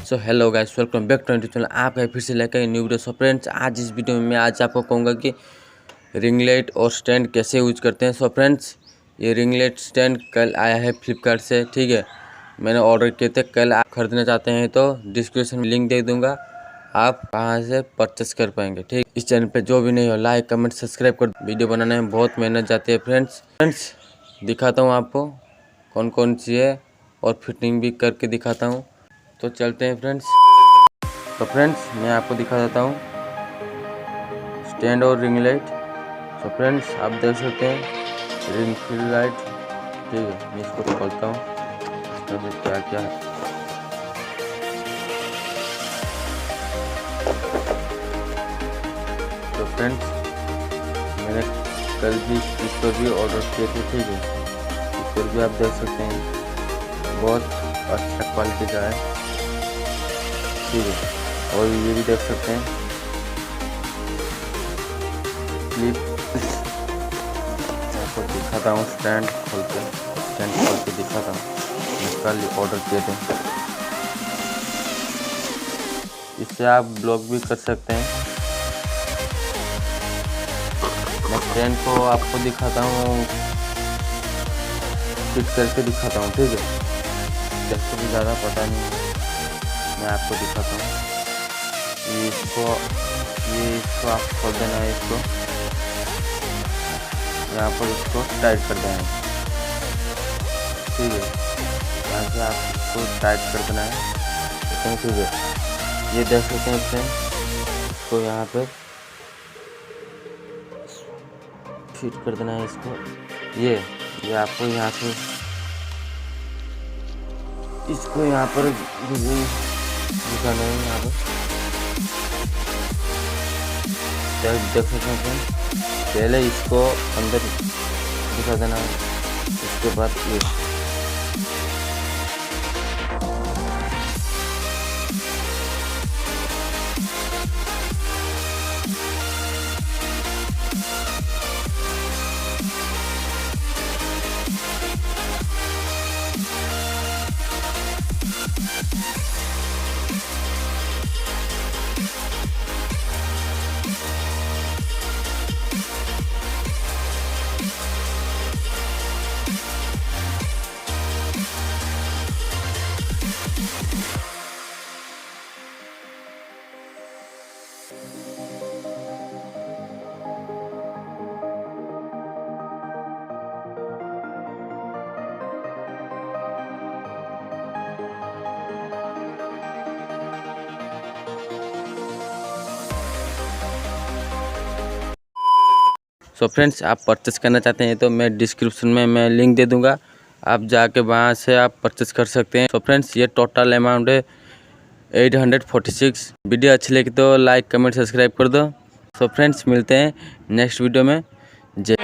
So hello guys, welcome back to YouTube channel. आप है फिर से लेकर न्यू वीडियो। सो फ्रेंड्स, आज इस वीडियो में मैं आपको कहूँगा कि रिंग लाइट और स्टैंड कैसे यूज करते हैं। सो फ्रेंड्स, ये रिंग लाइट स्टैंड कल आया है फ्लिपकार्ट से, ठीक है। मैंने ऑर्डर किए थे कल। आप खरीदना चाहते हैं तो डिस्क्रिप्शन में लिंक दे दूँगा, आप कहाँ से परचेस कर पाएंगे, ठीक। इस चैनल पे जो भी नहीं हो, लाइक कमेंट सब्सक्राइब कर। वीडियो बनाने में बहुत मेहनत जाती है फ्रेंड्स दिखाता हूँ आपको कौन कौन सी है और फिटिंग भी करके दिखाता हूँ। तो चलते हैं फ्रेंड्स। तो फ्रेंड्स, मैं आपको दिखा देता हूँ स्टैंड और रिंग लाइट। तो फ्रेंड्स, आप देख सकते हैं रिंग फील्ड लाइट, ठीक है। मैं इसको खोलता हूँ, इसमें क्या क्या है। तो फ्रेंड्स, मैंने कल भी इस पर भी ऑर्डर किए थे, ठीक है। इस पर भी आप देख सकते हैं बहुत अच्छा क्वालिटी का है, ठीक है। और ये भी देख सकते हैं फ्लिप। आपको दिखाता हूँ स्टैंड खोल के दिखाता हूँ। मैं कल ऑर्डर किए थे। इससे आप ब्लॉग भी कर सकते हैं। मैं स्टैंड को आपको दिखाता हूँ, फिट करके दिखाता हूँ, ठीक है। जैसे भी ज़्यादा पता नहीं है, मैं आपको दिखाता हूँ। ये इसको आप खोल देना है, इसको यहाँ पर इसको टाइट कर देना है, ठीक है। यहाँ से आप इसको टाइट कर देना है, ठीक है। ये देख सकते हैं फ्रेंड, इसको यहाँ पर फिट कर देना है इसको। ये आपको यहाँ से इसको यहाँ पर दिखाना है। यहाँ पर देख सकते हैं, पहले इसको अंदर दिखा देना है, इसके बाद ये सो फ्रेंड्स, आप परचेस करना चाहते हैं तो मैं डिस्क्रिप्शन में मैं लिंक दे दूंगा, आप जाके वहाँ से आप परचेस कर सकते हैं। सो फ्रेंड्स, ये टोटल अमाउंट है 846। वीडियो अच्छी लगी तो लाइक कमेंट सब्सक्राइब कर दो। सो फ्रेंड्स, मिलते हैं नेक्स्ट वीडियो में। जय